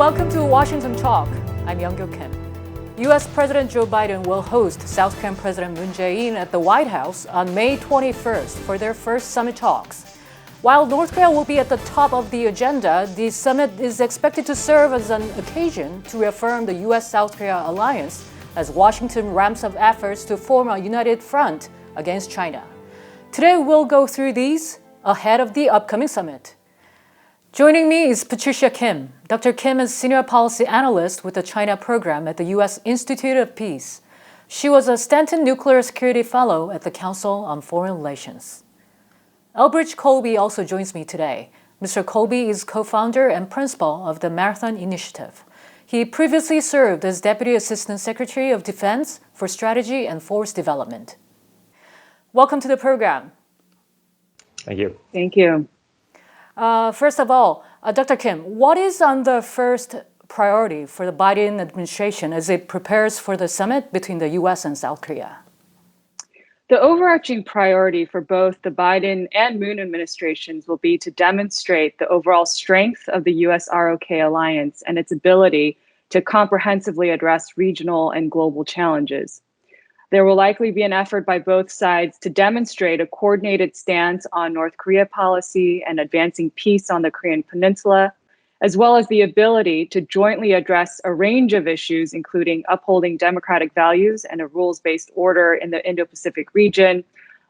welcome to Washington Talk. I'm Young-Kyo Kim. U.S. President Joe Biden will host South Korean President Moon Jae-in at the White House on May 21st for their first summit talks. While North Korea will be at the top of the agenda, the summit is expected to serve as an occasion to reaffirm the U.S.-South Korea alliance as Washington ramps up efforts to form a united front against China. Today we'll go through these ahead of the upcoming summit. Joining me is Patricia Kim. Dr. Kim is Senior Policy Analyst with the China Program at the U.S. Institute of Peace. She was a Stanton Nuclear Security Fellow at the Council on Foreign Relations. Elbridge Colby also joins me today. Mr. Colby is co-founder and principal of the Marathon Initiative. He previously served as Deputy Assistant Secretary of Defense for Strategy and Force Development. Welcome to the program. Thank you. Thank you. First of all, Dr. Kim, what is on the first priority for the Biden administration as it prepares for the summit between the U.S. and South Korea? The overarching priority for both the Biden and Moon administrations will be to demonstrate the overall strength of the U.S.-ROK alliance and its ability to comprehensively address regional and global challenges. There will likely be an effort by both sides to demonstrate a coordinated stance on North Korea policy and advancing peace on the Korean Peninsula, as well as the ability to jointly address a range of issues, including upholding democratic values and a rules-based order in the Indo-Pacific region,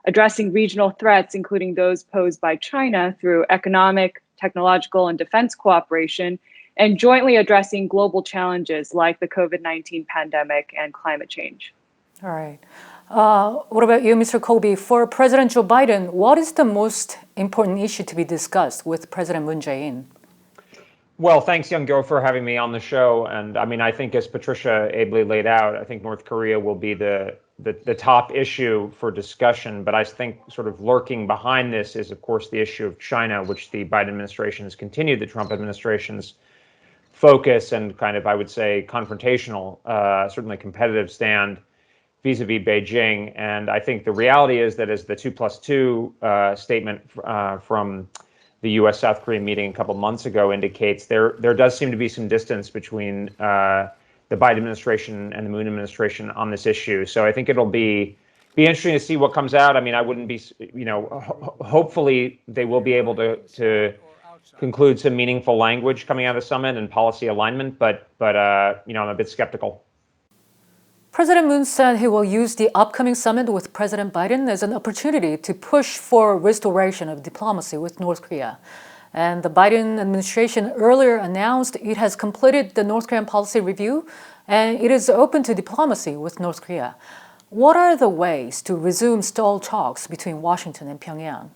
addressing regional threats, including those posed by China through economic, technological, and defense cooperation, and jointly addressing global challenges like the COVID-19 pandemic and climate change. All right. What about you, Mr. Colby? For President Joe Biden, what is the most important issue to be discussed with President Moon Jae-in? Well, thanks, Young-Kyo, for having me on the show. And I think as Patricia ably laid out, I think North Korea will be the top issue for discussion. But I think sort of lurking behind this is, of course, the issue of China, which the Biden administration has continued the Trump administration's focus and kind of, I would say, confrontational, certainly competitive stand vis-a-vis Beijing. And I think the reality is that as the 2+2 statement from the U.S.-South Korea meeting a couple months ago indicates, there does seem to be some distance between the Biden administration and the Moon administration on this issue. So I think it'll be interesting to see what comes out. I wouldn't be, hopefully they will be able to conclude some meaningful language coming out of the summit and policy alignment, but I'm a bit skeptical. President Moon said he will use the upcoming summit with President Biden as an opportunity to push for restoration of diplomacy with North Korea. And the Biden administration earlier announced it has completed the North Korean policy review and it is open to diplomacy with North Korea. What are the ways to resume stalled talks between Washington and Pyongyang?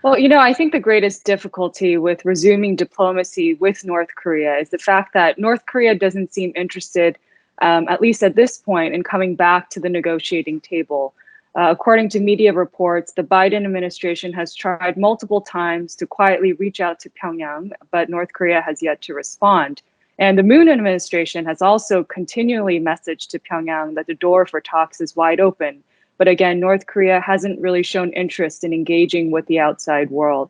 Well, I think the greatest difficulty with resuming diplomacy with North Korea is the fact that North Korea doesn't seem interested, at least at this point, in coming back to the negotiating table. According to media reports, the Biden administration has tried multiple times to quietly reach out to Pyongyang, but North Korea has yet to respond. And the Moon administration has also continually messaged to Pyongyang that the door for talks is wide open. But again, North Korea hasn't really shown interest in engaging with the outside world.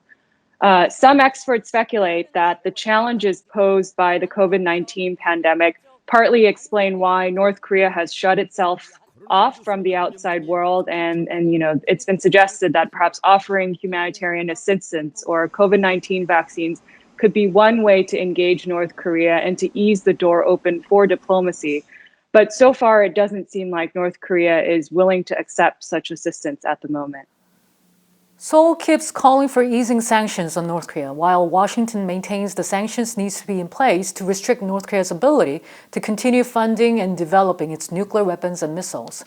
Some experts speculate that the challenges posed by the COVID-19 pandemic partly explain why North Korea has shut itself off from the outside world. And it's been suggested that perhaps offering humanitarian assistance or COVID-19 vaccines could be one way to engage North Korea and to ease the door open for diplomacy. But so far, it doesn't seem like North Korea is willing to accept such assistance at the moment. Seoul keeps calling for easing sanctions on North Korea, while Washington maintains the sanctions needs to be in place to restrict North Korea's ability to continue funding and developing its nuclear weapons and missiles.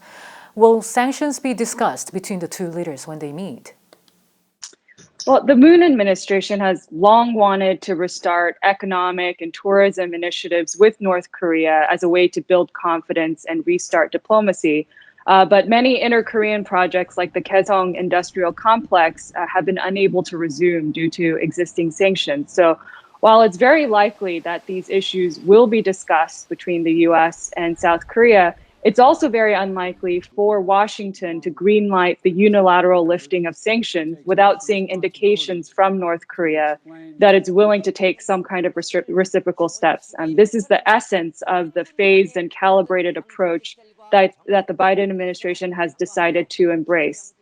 Will sanctions be discussed between the two leaders when they meet? Well, the Moon administration has long wanted to restart economic and tourism initiatives with North Korea as a way to build confidence and restart diplomacy. But many inter-Korean projects like the Kaesong Industrial Complex have been unable to resume due to existing sanctions. So while it's very likely that these issues will be discussed between the U.S. and South Korea, it's also very unlikely for Washington to greenlight the unilateral lifting of sanctions without seeing indications from North Korea that it's willing to take some kind of reciprocal steps. And this is the essence of the phased and calibrated approach that the Biden administration has decided to embrace.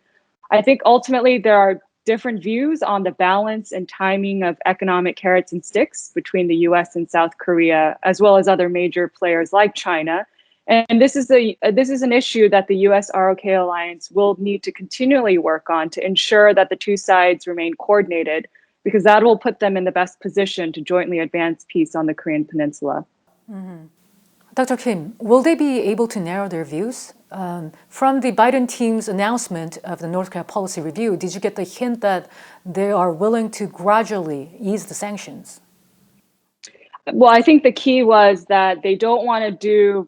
I think ultimately there are different views on the balance and timing of economic carrots and sticks between the US and South Korea, as well as other major players like China. And this is an issue that the US ROK alliance will need to continually work on to ensure that the two sides remain coordinated, because that will put them in the best position to jointly advance peace on the Korean Peninsula. Dr. Kim, will they be able to narrow their views? From the Biden team's announcement of the North Korea policy review, did you get the hint that they are willing to gradually ease the sanctions? Well, I think the key was that they don't want to do,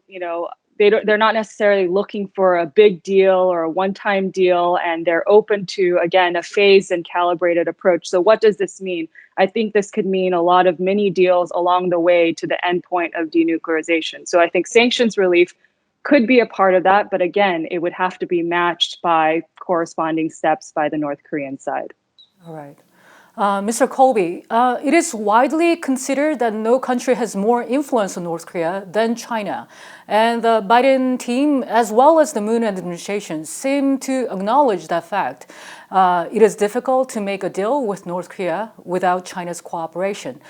they're not necessarily looking for a big deal or a one-time deal, and they're open to, again, a phased and calibrated approach. So what does this mean? I think this could mean a lot of mini deals along the way to the end point of denuclearization. So I think sanctions relief could be a part of that, but again, it would have to be matched by corresponding steps by the North Korean side. All right. Mr. Colby, it is widely considered that no country has more influence on North Korea than China. And the Biden team, as well as the Moon administration, seem to acknowledge that fact. It is difficult to make a deal with North Korea without China's cooperation.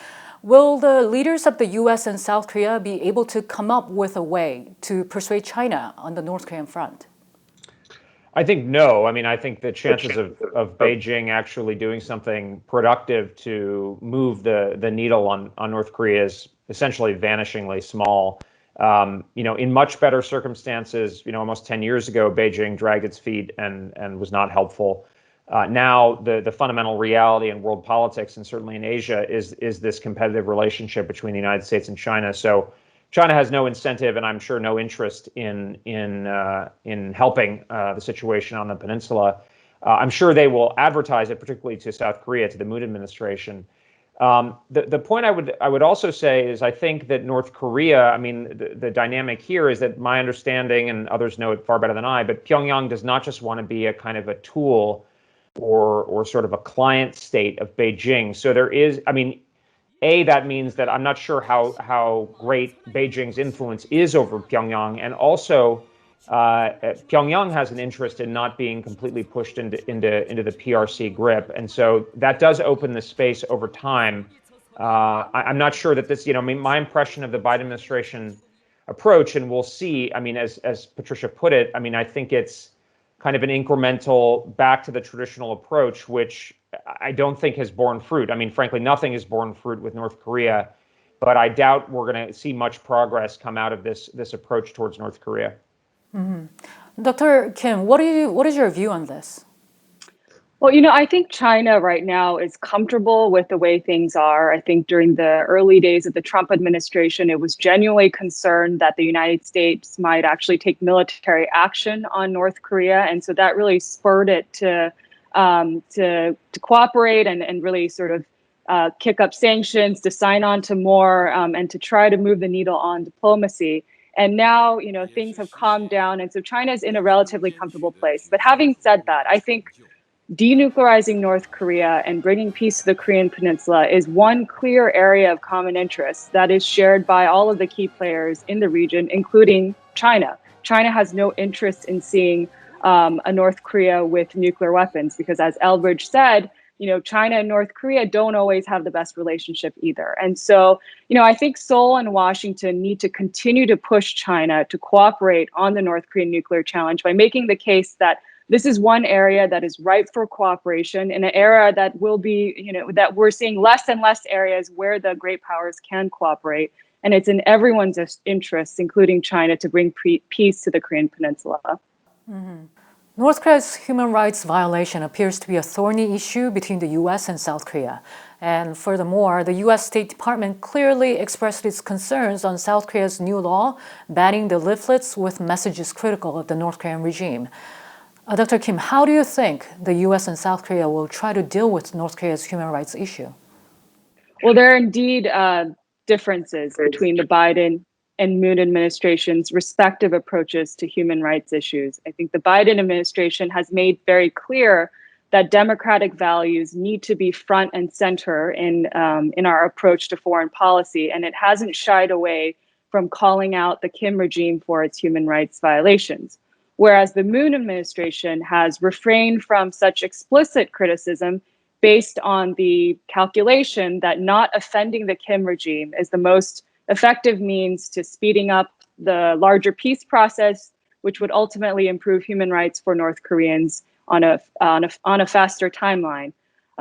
Will the leaders of the US and South Korea be able to come up with a way to persuade China on the North Korean front? I think no. I mean, I think the chances of Beijing actually doing something productive to move the needle on North Korea is essentially vanishingly small. In much better circumstances, almost 10 years ago, Beijing dragged its feet and was not helpful. Now, the fundamental reality in world politics, and certainly in Asia, is this competitive relationship between the United States and China. So China has no incentive, and I'm sure no interest in helping the situation on the peninsula. I'm sure they will advertise it, particularly to South Korea, to the Moon administration. The point I would also say is I think that North Korea, I mean, the dynamic here is that my understanding, and others know it far better than I, but Pyongyang does not just want to be a kind of a tool or sort of a client state of Beijing. So there is, I mean, that means that I'm not sure how great Beijing's influence is over Pyongyang, and also Pyongyang has an interest in not being completely pushed into the PRC grip, and so that does open the space over time. I'm not sure that this, my impression of the Biden administration approach, and we'll see. I mean, as Patricia put it, I mean, I think it's kind of an incremental back to the traditional approach, which I don't think has borne fruit. I mean, frankly, nothing has borne fruit with North Korea, but I doubt we're going to see much progress come out of this approach towards North Korea. Mm-hmm. Dr. Kim, what is your view on this? Well, I think China right now is comfortable with the way things are. I think during the early days of the Trump administration, it was genuinely concerned that the United States might actually take military action on North Korea. And so that really spurred it to cooperate and really sort of kick up sanctions, to sign on to more, and to try to move the needle on diplomacy. And now, things have calmed down. And so China is in a relatively comfortable place. But having said that, I think denuclearizing North Korea and bringing peace to the Korean Peninsula is one clear area of common interest that is shared by all of the key players in the region, including China. China has no interest in seeing a North Korea with nuclear weapons, because as Elbridge said, China and North Korea don't always have the best relationship either. And so, I think Seoul and Washington need to continue to push China to cooperate on the North Korean nuclear challenge by making the case that this is one area that is ripe for cooperation in an era that will be, that we're seeing less and less areas where the great powers can cooperate. And it's in everyone's interest, including China, to bring peace to the Korean Peninsula. Mm-hmm. North Korea's human rights violation appears to be a thorny issue between the U.S. and South Korea. And furthermore, the U.S. State Department clearly expressed its concerns on South Korea's new law banning the leaflets with messages critical of the North Korean regime. Dr. Kim, how do you think the U.S. and South Korea will try to deal with North Korea's human rights issue? Well, there are indeed differences between the Biden and Moon administration's respective approaches to human rights issues. I think the Biden administration has made very clear that democratic values need to be front and center in our approach to foreign policy, and it hasn't shied away from calling out the Kim regime for its human rights violations. Whereas the Moon administration has refrained from such explicit criticism based on the calculation that not offending the Kim regime is the most effective means to speeding up the larger peace process, which would ultimately improve human rights for North Koreans on a faster timeline.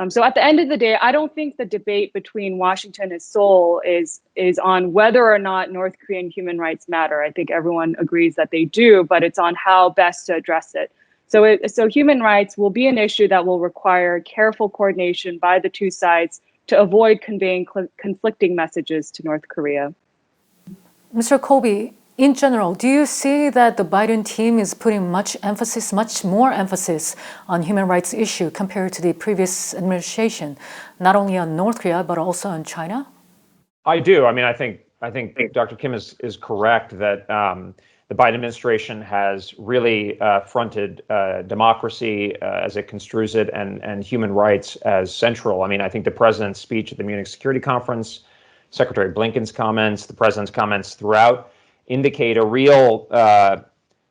So at the end of the day, I don't think the debate between Washington and Seoul is on whether or not North Korean human rights matter. I think everyone agrees that they do, but it's on how best to address it. So human rights will be an issue that will require careful coordination by the two sides to avoid conveying conflicting messages to North Korea. Mr. Colby, in general, do you see that the Biden team is putting much more emphasis on human rights issue compared to the previous administration, not only on North Korea, but also on China? I do. I mean, I think Dr. Kim is correct that the Biden administration has really fronted democracy as it construes it and human rights as central. I mean, I think the president's speech at the Munich Security Conference, Secretary Blinken's comments, the president's comments throughout indicate a real,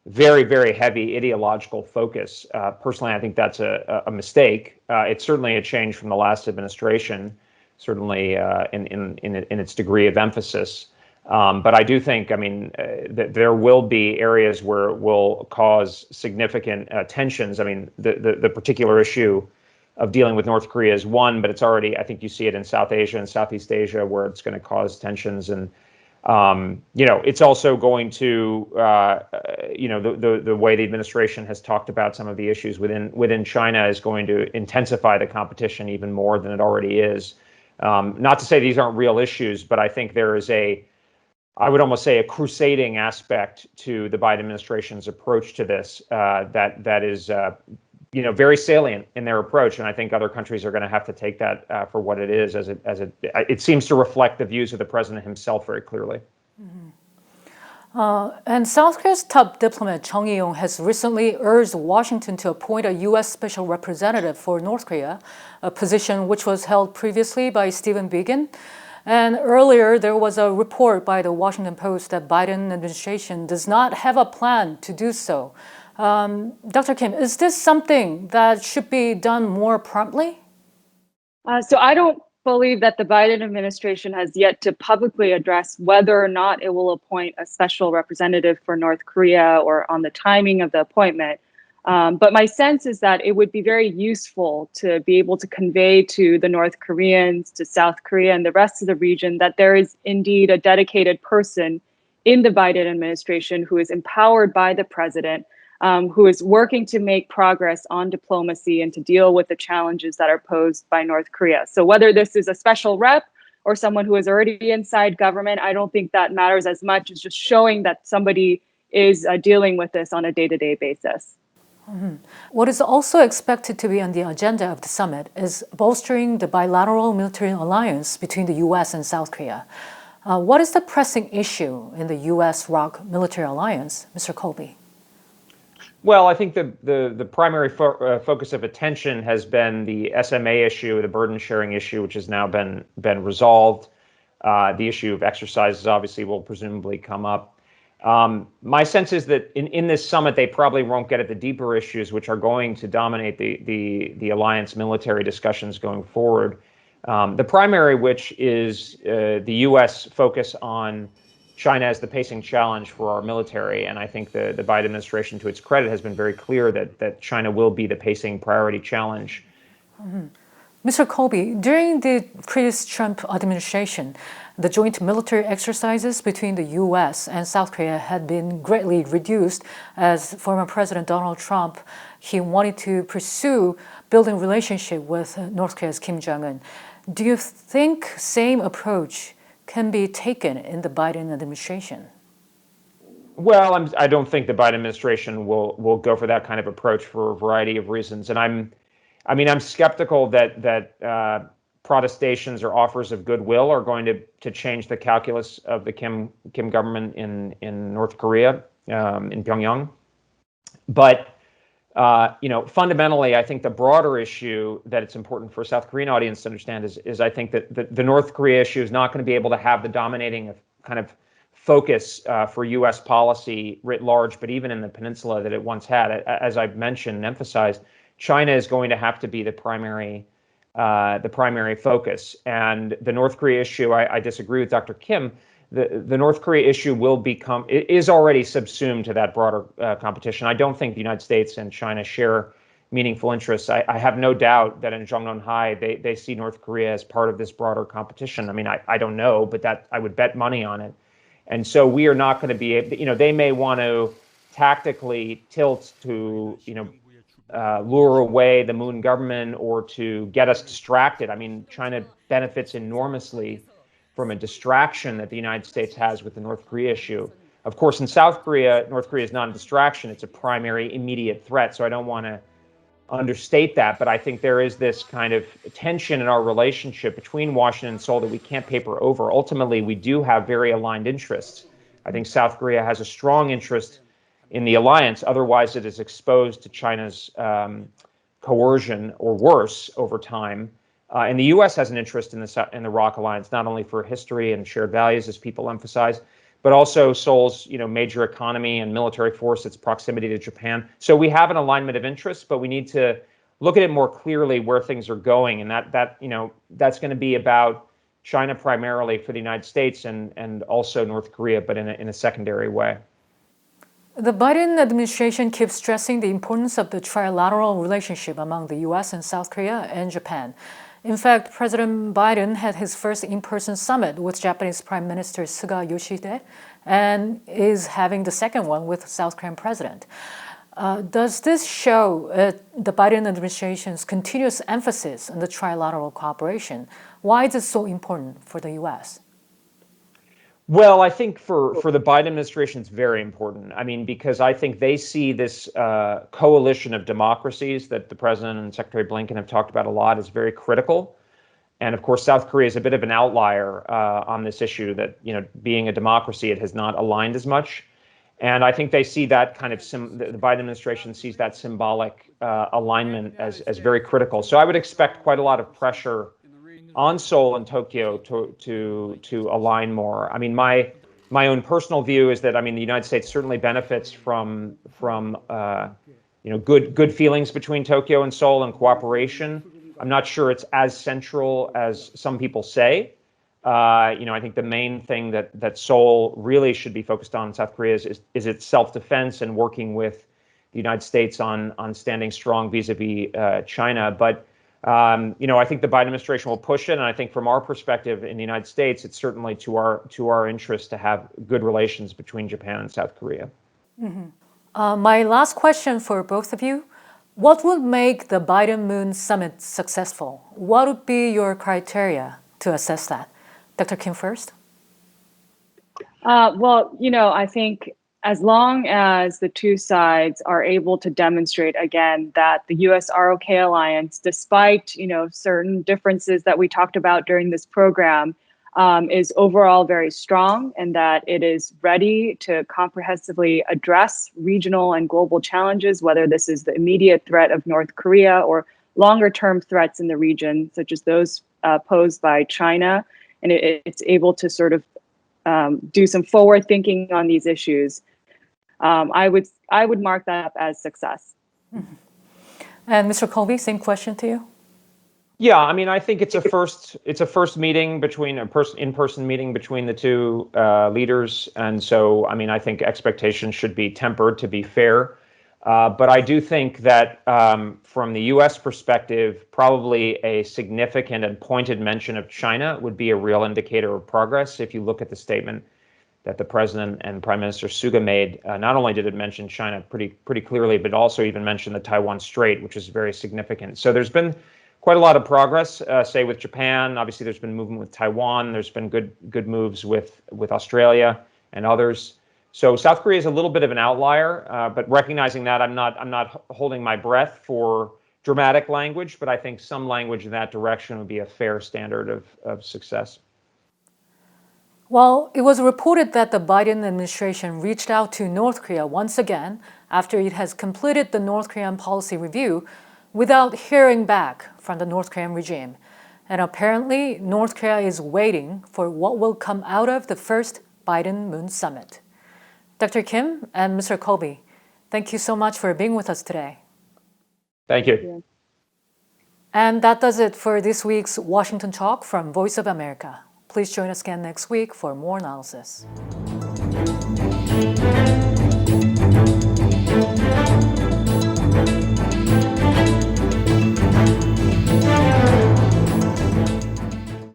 very, very heavy ideological focus. Personally, I think that's a mistake. It's certainly a change from the last administration, certainly in its degree of emphasis. But I do think, I mean, that there will be areas where it will cause significant tensions. I mean, the particular issue of dealing with North Korea is one, but it's already, I think you see it in South Asia and Southeast Asia where it's going to cause tensions. And, it's also going to, the way the administration has talked about some of the issues within China is going to intensify the competition even more than it already is. Not to say these aren't real issues, but I think there is I would almost say a crusading aspect to the Biden administration's approach to this that is, very salient in their approach, and I think other countries are going to have to take that for what it is. It seems to reflect the views of the president himself very clearly. Mm-hmm. And South Korea's top diplomat Chung Eui-yong has recently urged Washington to appoint a U.S. special representative for North Korea, a position which was held previously by Stephen Biegun. And earlier, there was a report by the Washington Post that Biden administration does not have a plan to do so. Dr. Kim, is this something that should be done more promptly? So I don't believe that the Biden administration has yet to publicly address whether or not it will appoint a special representative for North Korea or on the timing of the appointment. But my sense is that it would be very useful to be able to convey to the North Koreans, to South Korea, and the rest of the region that there is indeed a dedicated person in the Biden administration who is empowered by the president, who is working to make progress on diplomacy and to deal with the challenges that are posed by North Korea. So whether this is a special rep or someone who is already inside government, I don't think that matters as much as just showing that somebody is dealing with this on a day-to-day basis. Mm-hmm. What is also expected to be on the agenda of the summit is bolstering the bilateral military alliance between the U.S. and South Korea. What is the pressing issue in the U.S.-ROK military alliance, Mr. Colby? Well, I think the primary focus of attention has been the SMA issue, the burden sharing issue, which has now been resolved. The issue of exercises obviously will presumably come up. My sense is that in this summit, they probably won't get at the deeper issues, which are going to dominate the alliance military discussions going forward. The primary, which is the U.S. focus on China as the pacing challenge for our military. And I think the Biden administration, to its credit, has been very clear that China will be the pacing priority challenge. Mm-hmm. Mr. Colby, during the previous Trump administration, the joint military exercises between the U.S. and South Korea had been greatly reduced as former President Donald Trump, he wanted to pursue building relationship with North Korea's Kim Jong-un. Do you think same approach can be taken in the Biden administration? Well, I don't think the Biden administration will go for that kind of approach for a variety of reasons. And I'm skeptical that protestations or offers of goodwill are going to change the calculus of the Kim government in North Korea, in Pyongyang. But fundamentally, I think the broader issue that it's important for a South Korean audience to understand is I think that the North Korea issue is not going to be able to have the dominating kind of focus for U.S. policy writ large, but even in the peninsula that it once had. As I've mentioned and emphasized, China is going to have to be the primary focus. And the North Korea issue, I disagree with Dr. Kim. The North Korea issue is already subsumed to that broader competition. I don't think the United States and China share meaningful interests. I have no doubt that in Zhongnanhai, they see North Korea as part of this broader competition. I mean, I don't know, but that I would bet money on it. And so we are not going to be able, they may want to tactically tilt to, lure away the Moon government or to get us distracted. I mean, China benefits enormously from a distraction that the United States has with the North Korea issue. Of course, in South Korea, North Korea is not a distraction. It's a primary immediate threat. So I don't want to understate that, but I think there is this kind of tension in our relationship between Washington and Seoul that we can't paper over. Ultimately, we do have very aligned interests. I think South Korea has a strong interest in the alliance. Otherwise, it is exposed to China's coercion or worse over time. And the U.S. has an interest in the ROC alliance, not only for history and shared values, as people emphasize, but also Seoul's major economy and military force, its proximity to Japan. So we have an alignment of interests, but we need to look at it more clearly where things are going, and that's going to be about China primarily for the United States and also North Korea, but in a secondary way. The Biden administration keeps stressing the importance of the trilateral relationship among the U.S. and South Korea and Japan. In fact, President Biden had his first in-person summit with Japanese Prime Minister Suga Yoshihide and is having the second one with South Korean President. Does this show the Biden administration's continuous emphasis on the trilateral cooperation? Why is it so important for the U.S.? Well, I think for the Biden administration, it's very important. I mean, because I think they see this coalition of democracies that the president and Secretary Blinken have talked about a lot as very critical. And of course, South Korea is a bit of an outlier on this issue that, being a democracy, it has not aligned as much. And I think they see that kind of, the Biden administration sees that symbolic alignment as very critical. So I would expect quite a lot of pressure on Seoul and Tokyo to align more. I mean, my own personal view is that the United States certainly benefits from good feelings between Tokyo and Seoul and cooperation. I'm not sure it's as central as some people say. I think the main thing that Seoul really should be focused on in South Korea is its self-defense and working with the United States on standing strong vis-a-vis China. But I think the Biden administration will push it, and I think from our perspective in the United States, it's certainly to our interest to have good relations between Japan and South Korea. Mm-hmm. My last question for both of you: what would make the Biden-Moon summit successful? What would be your criteria to assess that? Dr. Kim first. I think as long as the two sides are able to demonstrate again that the U.S.-ROK alliance, despite certain differences that we talked about during this program, is overall very strong, and that it is ready to comprehensively address regional and global challenges, whether this is the immediate threat of North Korea or longer-term threats in the region, such as those posed by China, and it's able to sort of do some forward thinking on these issues. I would mark that up as success. Mm-hmm. And Mr. Colby, same question to you. Yeah, I think it's a first meeting in-person meeting between the two leaders, and so I think expectations should be tempered to be fair. But I do think that from the U.S. perspective, probably a significant and pointed mention of China would be a real indicator of progress. If you look at the statement that the president and Prime Minister Suga made, not only did it mention China pretty clearly, but also even mentioned the Taiwan Strait, which is very significant. So there's been quite a lot of progress, say with Japan. Obviously, there's been movement with Taiwan. There's been good moves with Australia and others. So South Korea is a little bit of an outlier, but recognizing that, I'm not holding my breath for dramatic language, but I think some language in that direction would be a fair standard of success. Well, it was reported that the Biden administration reached out to North Korea once again after it has completed the North Korean policy review without hearing back from the North Korean regime. And apparently, North Korea is waiting for what will come out of the first Biden-Moon summit. Dr. Kim and Mr. Colby, thank you so much for being with us today. Thank you. And that does it for this week's Washington Talk from Voice of America. Please join us again next week for more analysis.